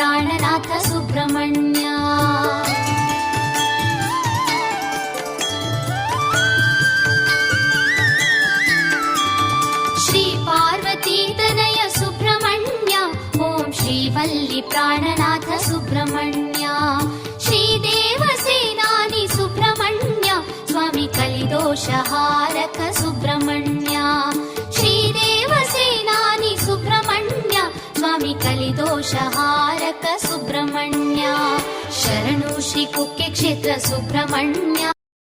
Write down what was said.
ಪ್ರಾಣನಾಥ ಸುಬ್ರಹ್ಮಣ್ಯ. ಶ್ರೀ ಪಾರ್ವತಿ ತನಯ ಸುಬ್ರಹ್ಮಣ್ಯ, ಓಂ ಶ್ರೀವಲ್ಲಿ ಪ್ರಾಣನಾಥ ಸುಬ್ರಹ್ಮಣ್ಯ. ಶ್ರೀದೇವ ಸೇನಾನಿ ಸುಬ್ರಹ್ಮಣ್ಯ, ಸ್ವಾಮಿ ಕಲಿದೋಷಹಾರಕ ಸುಬ್ರಹ್ಮಣ್ಯ. ಶ್ರೀದೇವ ಸೇನಾನಿ ಸುಬ್ರಹ್ಮಣ್ಯ, ಸ್ವಾಮಿ ಕಲಿದೋಷಹಾರಕ ಸುಬ್ರಹ್ಮಣ್ಯ. ಶರಣು ಶ್ರೀ ಕುಕ್ಕೆ ಕ್ಷೇತ್ರ ಸುಬ್ರಹ್ಮಣ್ಯ,